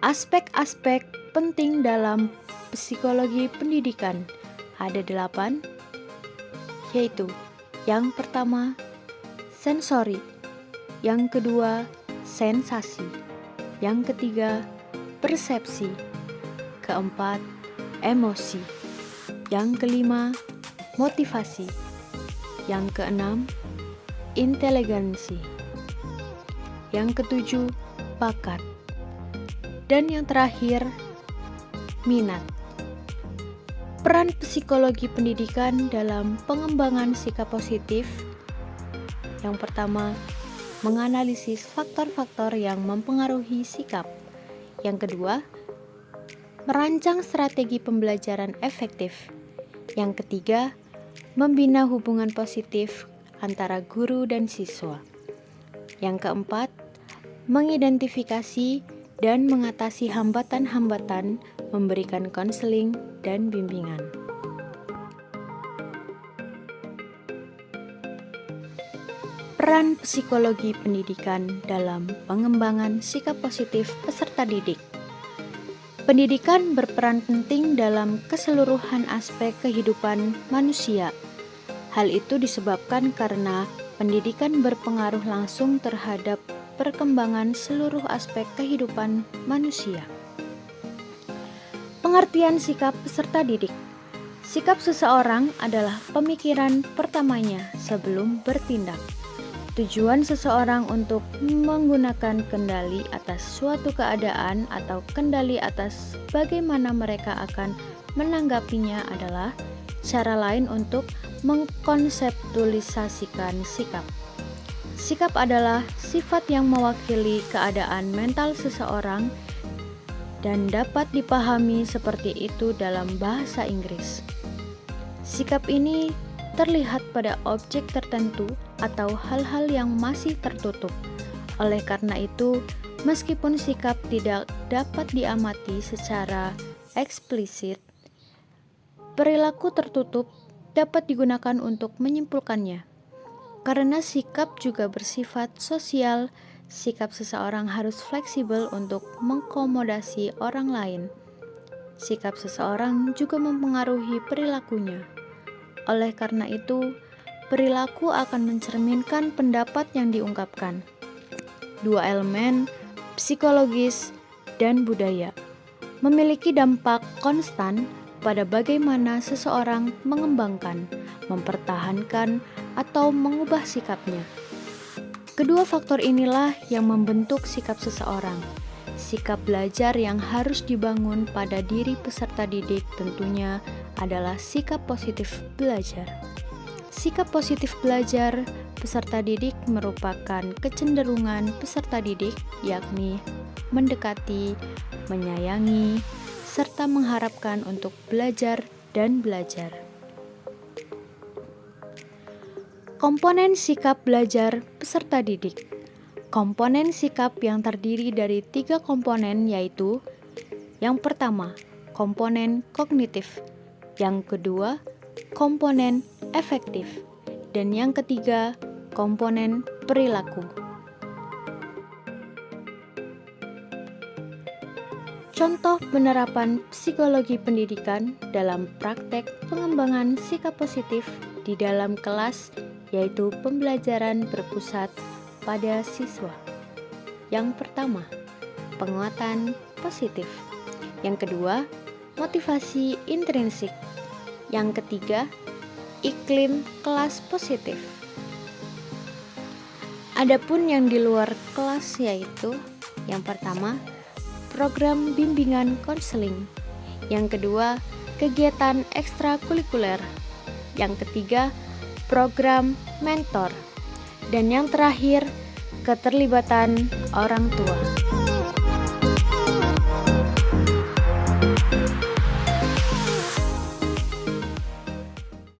Aspek-aspek penting dalam psikologi pendidikan ada 8, yaitu yang pertama, sensori, yang kedua, sensasi, yang ketiga, persepsi, keempat, emosi, yang kelima, motivasi, yang keenam, inteligensi, yang ketujuh, bakat, dan yang terakhir, minat. Peran psikologi pendidikan dalam pengembangan sikap positif. Yang pertama, menganalisis faktor-faktor yang mempengaruhi sikap. Yang kedua, merancang strategi pembelajaran efektif. Yang ketiga, membina hubungan positif antara guru dan siswa. Yang keempat, mengidentifikasi dan mengatasi hambatan-hambatan, memberikan konseling dan bimbingan. Peran psikologi pendidikan dalam pengembangan sikap positif peserta didik. Pendidikan berperan penting dalam keseluruhan aspek kehidupan manusia. Hal itu disebabkan karena pendidikan berpengaruh langsung terhadap perkembangan seluruh aspek kehidupan manusia. Pengertian sikap peserta didik. Sikap seseorang adalah pemikiran pertamanya sebelum bertindak. Tujuan seseorang untuk menggunakan kendali atas suatu keadaan atau kendali atas bagaimana mereka akan menanggapinya adalah cara lain untuk mengkonseptualisasikan sikap. Sikap adalah sifat yang mewakili keadaan mental seseorang dan dapat dipahami seperti itu dalam bahasa Inggris. Sikap ini terlihat pada objek tertentu atau hal-hal yang masih tertutup. Oleh karena itu, meskipun sikap tidak dapat diamati secara eksplisit, perilaku tertutup dapat digunakan untuk menyimpulkannya. Karena sikap juga bersifat sosial, sikap seseorang harus fleksibel untuk mengakomodasi orang lain. Sikap seseorang juga mempengaruhi perilakunya. Oleh karena itu, perilaku akan mencerminkan pendapat yang diungkapkan. Dua elemen, psikologis dan budaya, memiliki dampak konstan pada bagaimana seseorang mengembangkan, mempertahankan, atau mengubah sikapnya. Kedua faktor inilah yang membentuk sikap seseorang. Sikap belajar yang harus dibangun pada diri peserta didik tentunya adalah sikap positif belajar. Sikap positif belajar peserta didik merupakan kecenderungan peserta didik, yakni mendekati, menyayangi, serta mengharapkan untuk belajar dan belajar. Komponen sikap belajar peserta didik. Komponen sikap yang terdiri dari 3 komponen yaitu: yang pertama, komponen kognitif, yang kedua, komponen efektif, dan yang ketiga, komponen perilaku. Contoh penerapan psikologi pendidikan dalam praktek pengembangan sikap positif di dalam kelas yaitu pembelajaran berpusat pada siswa. Yang pertama, penguatan positif. Yang kedua, motivasi intrinsik. Yang ketiga, iklim kelas positif. Adapun yang di luar kelas yaitu yang pertama, program bimbingan konseling. Yang kedua, kegiatan ekstrakurikuler. Yang ketiga, program mentor. Dan yang terakhir, keterlibatan orang tua.